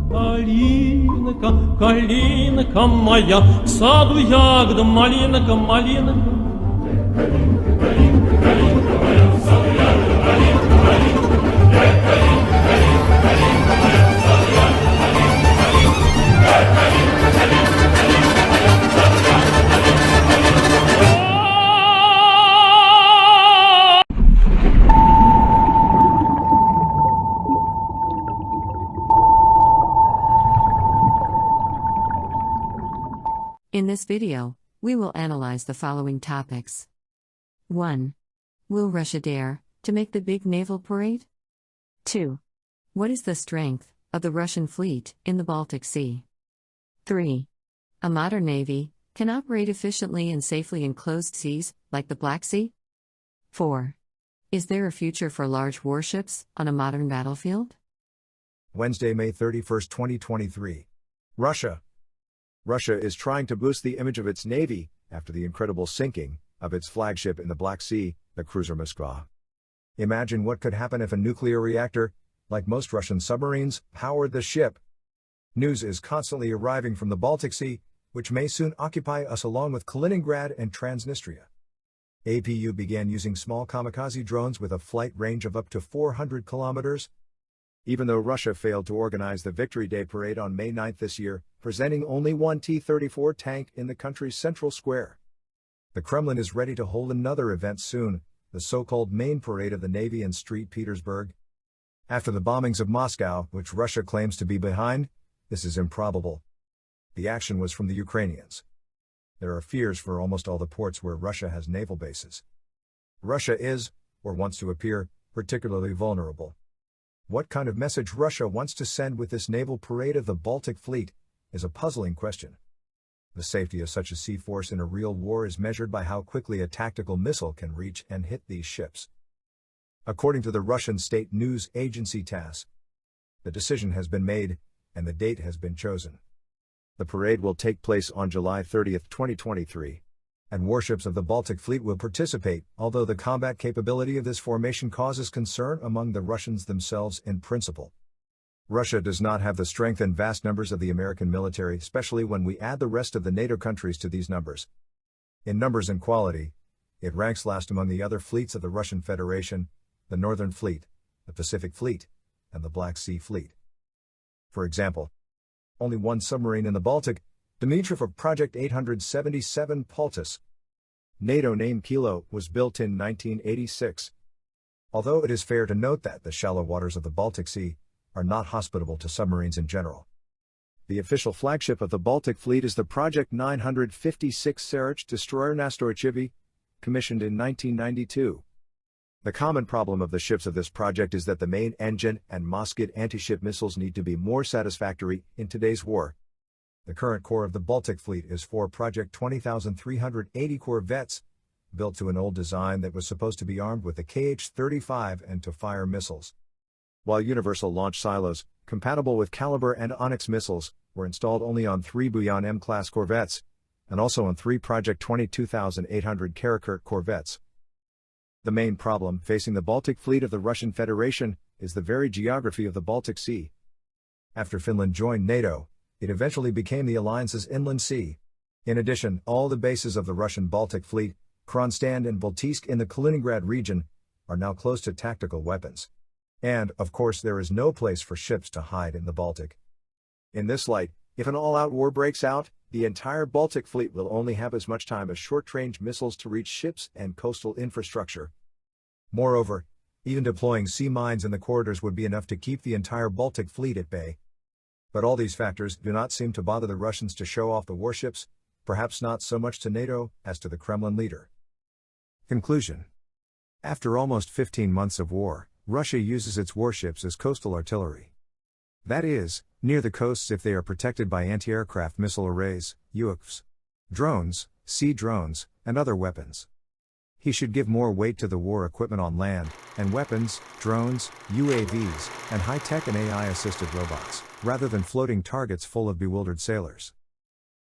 Калинка, калинка моя, в саду ягода, малинка, малинка. In this video, we will analyze the following topics. 1. Will Russia dare to make the big naval parade? 2. What is the strength of the Russian fleet in the Baltic Sea? 3. A modern navy can operate efficiently and safely in closed seas, like the Black Sea? 4. Is there a future for large warships on a modern battlefield? Wednesday, May 31, 2023. Russia is trying to boost the image of its navy after the incredible sinking of its flagship in the Black Sea, the cruiser Moskva. Imagine what could happen if a nuclear reactor, like most Russian submarines, powered the ship. News is constantly arriving from the Baltic Sea, which may soon occupy us along with Kaliningrad and Transnistria. APU began using small kamikaze drones with a flight range of up to 400 kilometers. Even though Russia failed to organize the Victory Day parade on May 9 this year, presenting only one T-34 tank in the country's central square. The Kremlin is ready to hold another event soon, the so-called main parade of the Navy in St. Petersburg. After the bombings of Moscow, which Russia claims to be behind, this is improbable. The action was from the Ukrainians. There are fears for almost all the ports where Russia has naval bases. Russia is, or wants to appear, particularly vulnerable. What kind of message Russia wants to send with this naval parade of the Baltic Fleet is a puzzling question. The safety of such a sea force in a real war is measured by how quickly a tactical missile can reach and hit these ships. According to the Russian state news agency TASS, the decision has been made, and the date has been chosen. The parade will take place on July 30, 2023. And warships of the Baltic Fleet will participate, although the combat capability of this formation causes concern among the Russians themselves in principle. Russia does not have the strength and vast numbers of the American military, especially when we add the rest of the NATO countries to these numbers. In numbers and quality, it ranks last among the other fleets of the Russian Federation, the Northern Fleet, the Pacific Fleet, and the Black Sea Fleet. For example, only one submarine in the Baltic, Dmitriev of Project 877 Paltus, NATO name Kilo, was built in 1986. Although it is fair to note that the shallow waters of the Baltic Sea are not hospitable to submarines in general. The official flagship of the Baltic Fleet is the Project 956 Sarich destroyer Nastoychivy, commissioned in 1992. The common problem of the ships of this project is that the main engine and Moskit anti-ship missiles need to be more satisfactory in today's war. The current core of the Baltic Fleet is 4 Project 20,380 corvettes, built to an old design that was supposed to be armed with the Kh-35 and to fire missiles. While universal launch silos, compatible with Caliber and Onyx missiles, were installed only on 3 Buyan M-class corvettes, and also on 3 Project 22,800 Karakurt corvettes. The main problem facing the Baltic Fleet of the Russian Federation is the varied geography of the Baltic Sea. After Finland joined NATO, it eventually became the alliance's inland sea. In addition, all the bases of the Russian Baltic Fleet, Kronstadt and Baltisk in the Kaliningrad region, are now close to tactical weapons. And, of course, there is no place for ships to hide in the Baltic. In this light, if an all-out war breaks out, the entire Baltic Fleet will only have as much time as short-range missiles to reach ships and coastal infrastructure. Moreover, even deploying sea mines in the corridors would be enough to keep the entire Baltic Fleet at bay. But all these factors do not seem to bother the Russians to show off the warships, perhaps not so much to NATO as to the Kremlin leader. Conclusion. After almost 15 months of war, Russia uses its warships as coastal artillery. That is, near the coasts if they are protected by anti-aircraft missile arrays, UAVs, drones, sea drones, and other weapons. He should give more weight to the war equipment on land, and weapons, drones, UAVs, and high-tech and AI-assisted robots, rather than floating targets full of bewildered sailors.